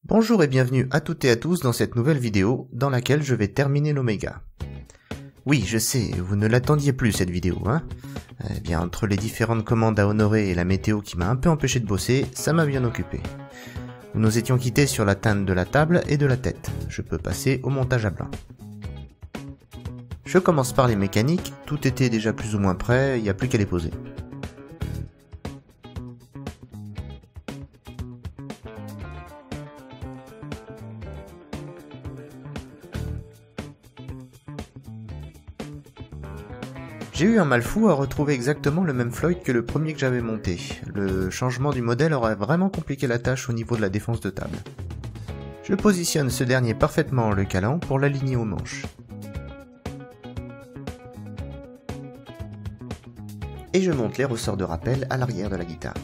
Bonjour et bienvenue à toutes et à tous dans cette nouvelle vidéo dans laquelle je vais terminer l'Oméga. Oui, je sais, vous ne l'attendiez plus cette vidéo, hein? Eh bien, entre les différentes commandes à honorer et la météo qui m'a un peu empêché de bosser, ça m'a bien occupé. Nous nous étions quittés sur la teinte de la table et de la tête. Je peux passer au montage à blanc. Je commence par les mécaniques, tout était déjà plus ou moins prêt, il n'y a plus qu'à les poser. J'ai eu un mal fou à retrouver exactement le même Floyd que le premier que j'avais monté. Le changement du modèle aurait vraiment compliqué la tâche au niveau de la défense de table. Je positionne ce dernier parfaitement en le calant pour l'aligner aux manches. Et je monte les ressorts de rappel à l'arrière de la guitare.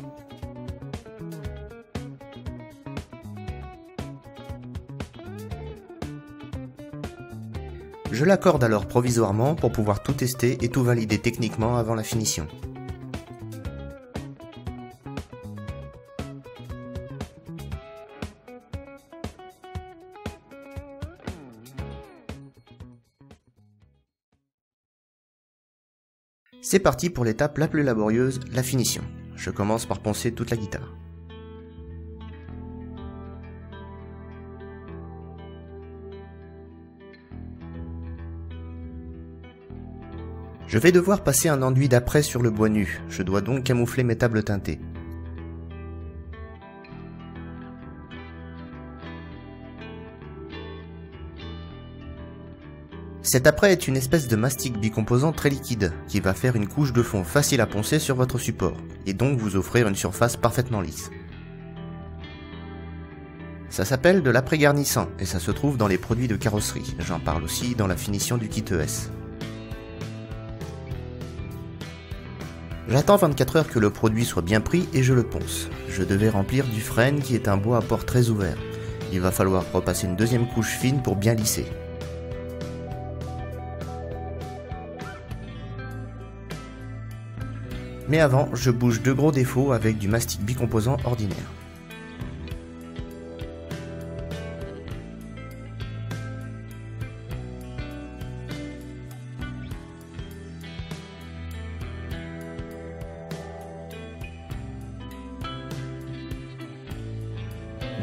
Je l'accorde alors provisoirement pour pouvoir tout tester et tout valider techniquement avant la finition. C'est parti pour l'étape la plus laborieuse, la finition. Je commence par poncer toute la guitare. Je vais devoir passer un enduit d'après sur le bois nu, je dois donc camoufler mes tables teintées. Cet après est une espèce de mastic bicomposant très liquide, qui va faire une couche de fond facile à poncer sur votre support, et donc vous offrir une surface parfaitement lisse. Ça s'appelle de l'après-garnissant, et ça se trouve dans les produits de carrosserie, j'en parle aussi dans la finition du kit ES. J'attends 24 heures que le produit soit bien pris et je le ponce. Je devais remplir du frêne qui est un bois à port très ouvert. Il va falloir repasser une deuxième couche fine pour bien lisser. Mais avant, je bouge deux gros défauts avec du mastic bicomposant ordinaire.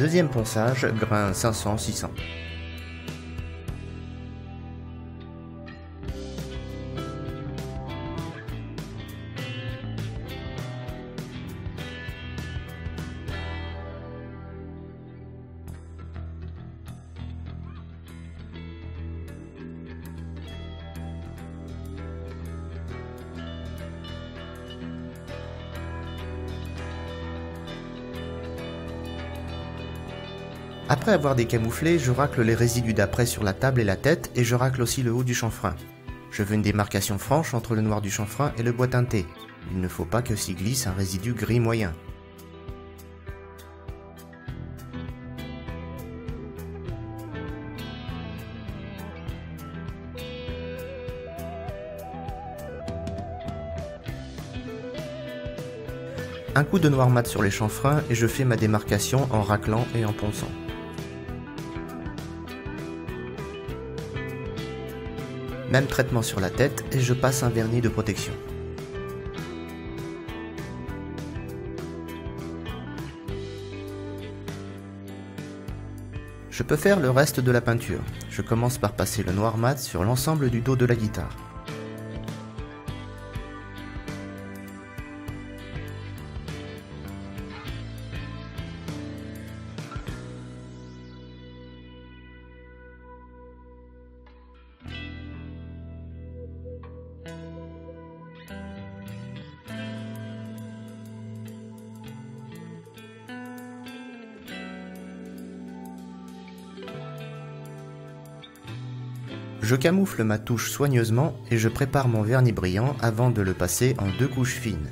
Deuxième ponçage, grain 500-600. Après avoir décamouflé, je racle les résidus d'après sur la table et la tête et je racle aussi le haut du chanfrein. Je veux une démarcation franche entre le noir du chanfrein et le bois teinté. Il ne faut pas que s'y glisse un résidu gris moyen. Un coup de noir mat sur les chanfreins et je fais ma démarcation en raclant et en ponçant. Même traitement sur la tête et je passe un vernis de protection. Je peux faire le reste de la peinture. Je commence par passer le noir mat sur l'ensemble du dos de la guitare. Je camoufle ma touche soigneusement et je prépare mon vernis brillant avant de le passer en deux couches fines.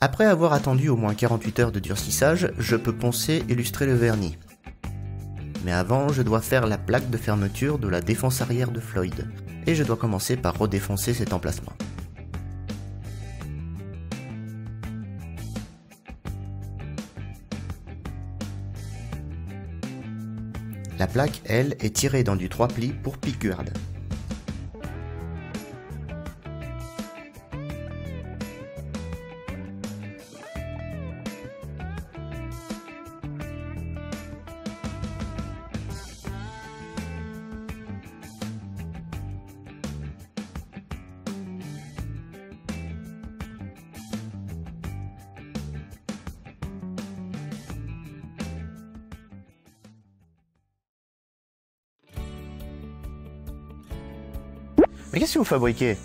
Après avoir attendu au moins 48 heures de durcissage, je peux poncer et lustrer le vernis. Mais avant, je dois faire la plaque de fermeture de la défense arrière de Floyd, et je dois commencer par redéfoncer cet emplacement. La plaque, elle, est tirée dans du 3 plis pour pickguard. Mais qu'est-ce que vous fabriquez?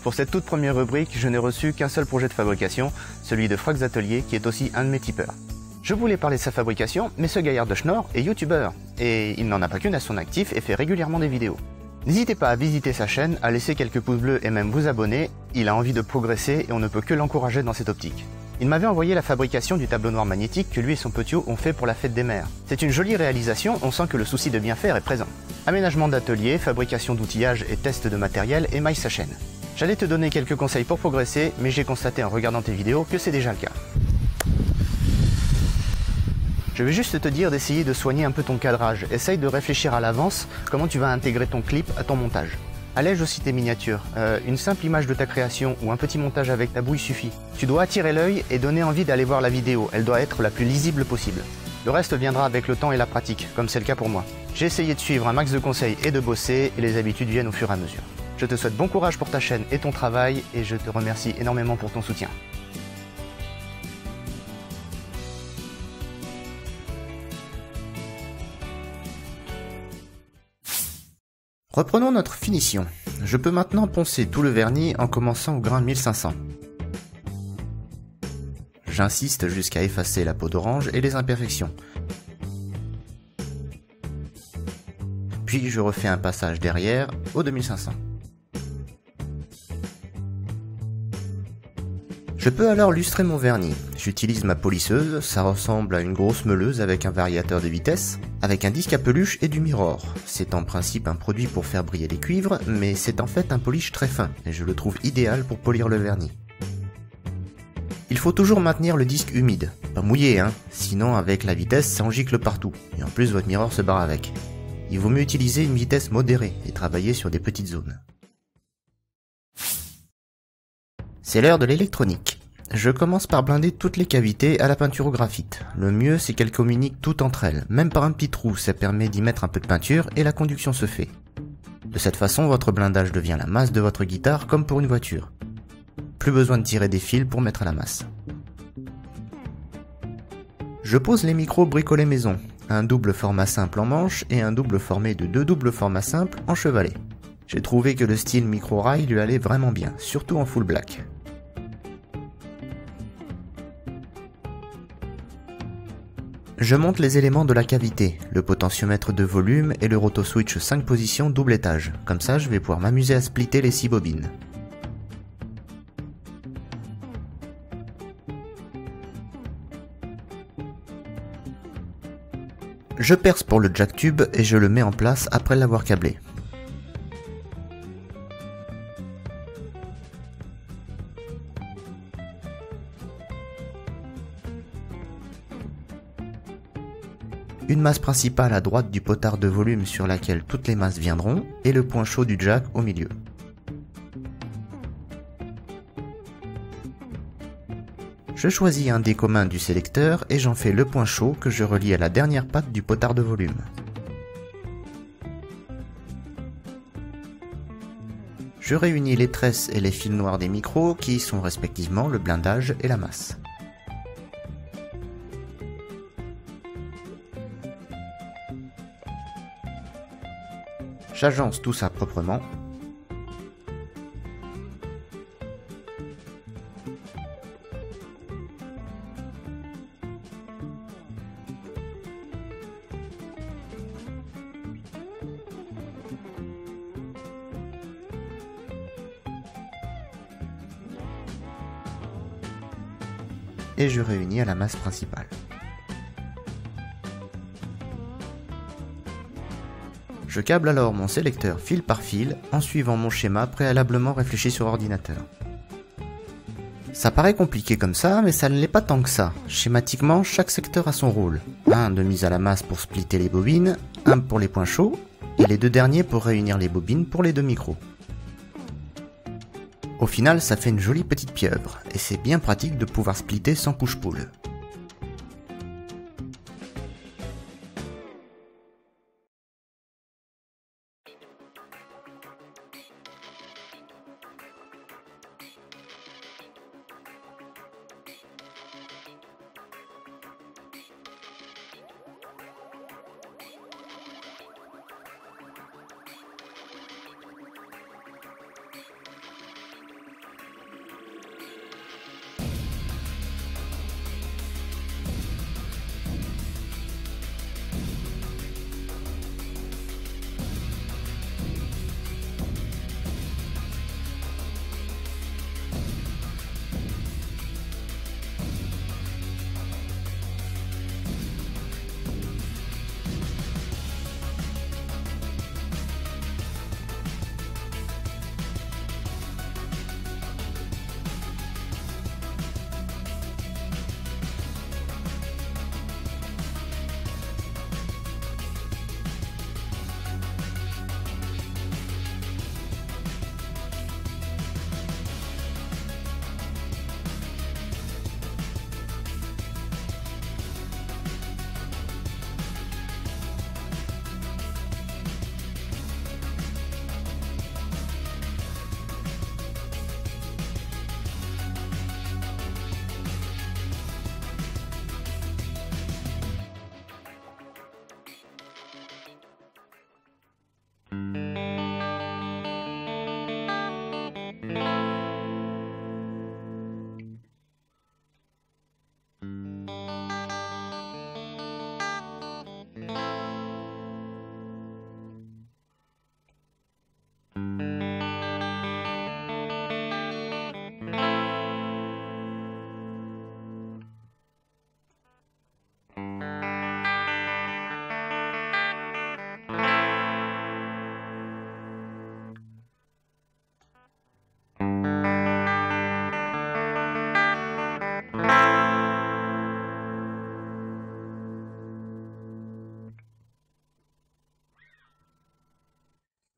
Pour cette toute première rubrique, je n'ai reçu qu'un seul projet de fabrication, celui de Frogs Atelier, qui est aussi un de mes tipeurs. Je voulais parler de sa fabrication, mais ce gaillard de Schnorr est youtubeur, et il n'en a pas qu'une à son actif et fait régulièrement des vidéos. N'hésitez pas à visiter sa chaîne, à laisser quelques pouces bleus et même vous abonner, il a envie de progresser et on ne peut que l'encourager dans cette optique. Il m'avait envoyé la fabrication du tableau noir magnétique que lui et son petiot ont fait pour la fête des mères. C'est une jolie réalisation, on sent que le souci de bien faire est présent. Aménagement d'atelier, fabrication d'outillage et test de matériel émaillent sa chaîne. J'allais te donner quelques conseils pour progresser, mais j'ai constaté en regardant tes vidéos que c'est déjà le cas. Je vais juste te dire d'essayer de soigner un peu ton cadrage. Essaye de réfléchir à l'avance comment tu vas intégrer ton clip à ton montage. Allège aussi tes miniatures. Une simple image de ta création ou un petit montage avec ta bouille suffit. Tu dois attirer l'œil et donner envie d'aller voir la vidéo. Elle doit être la plus lisible possible. Le reste viendra avec le temps et la pratique, comme c'est le cas pour moi. J'ai essayé de suivre un max de conseils et de bosser, et les habitudes viennent au fur et à mesure. Je te souhaite bon courage pour ta chaîne et ton travail, et je te remercie énormément pour ton soutien. Reprenons notre finition. Je peux maintenant poncer tout le vernis en commençant au grain 1500. J'insiste jusqu'à effacer la peau d'orange et les imperfections. Puis je refais un passage derrière au 2500. Je peux alors lustrer mon vernis. J'utilise ma polisseuse, ça ressemble à une grosse meuleuse avec un variateur de vitesse, avec un disque à peluche et du mirror. C'est en principe un produit pour faire briller les cuivres, mais c'est en fait un polish très fin, et je le trouve idéal pour polir le vernis. Il faut toujours maintenir le disque humide, pas mouillé hein, sinon avec la vitesse ça en gicle partout, et en plus votre mirror se barre avec. Il vaut mieux utiliser une vitesse modérée et travailler sur des petites zones. C'est l'heure de l'électronique. Je commence par blinder toutes les cavités à la peinture au graphite. Le mieux c'est qu'elles communiquent toutes entre elles, même par un petit trou, ça permet d'y mettre un peu de peinture et la conduction se fait. De cette façon votre blindage devient la masse de votre guitare comme pour une voiture. Plus besoin de tirer des fils pour mettre la masse. Je pose les micros bricolés maison, un double format simple en manche et un double formé de deux doubles formats simples en chevalet. J'ai trouvé que le style micro-rail lui allait vraiment bien, surtout en full black. Je monte les éléments de la cavité, le potentiomètre de volume et le rotoswitch 5 positions double étage, comme ça je vais pouvoir m'amuser à splitter les 6 bobines. Je perce pour le jack tube et je le mets en place après l'avoir câblé. Une masse principale à droite du potard de volume sur laquelle toutes les masses viendront et le point chaud du jack au milieu. Je choisis un des communs du sélecteur et j'en fais le point chaud que je relie à la dernière patte du potard de volume. Je réunis les tresses et les fils noirs des micros qui sont respectivement le blindage et la masse. J'agence tout ça proprement. et je réunis à la masse principale. Je câble alors mon sélecteur fil par fil en suivant mon schéma préalablement réfléchi sur ordinateur. Ça paraît compliqué comme ça, mais ça ne l'est pas tant que ça. Schématiquement, chaque secteur a son rôle. Un de mise à la masse pour splitter les bobines, un pour les points chauds, et les deux derniers pour réunir les bobines pour les deux micros. Au final, ça fait une jolie petite pieuvre, et c'est bien pratique de pouvoir splitter sans push-pull.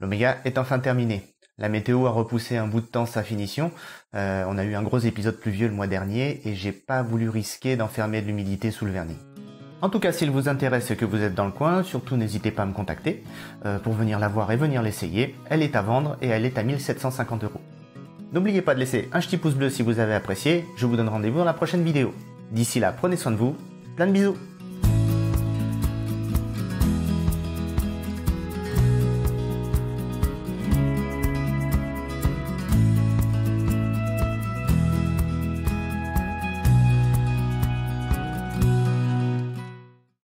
L'Oméga est enfin terminé. La météo a repoussé un bout de temps sa finition. On a eu un gros épisode pluvieux le mois dernier et j'ai pas voulu risquer d'enfermer de l'humidité sous le vernis. En tout cas, s'il vous intéresse et que vous êtes dans le coin, surtout n'hésitez pas à me contacter pour venir la voir et venir l'essayer. Elle est à vendre et elle est à 1750 €. N'oubliez pas de laisser un petit pouce bleu si vous avez apprécié. Je vous donne rendez-vous dans la prochaine vidéo. D'ici là, prenez soin de vous. Plein de bisous.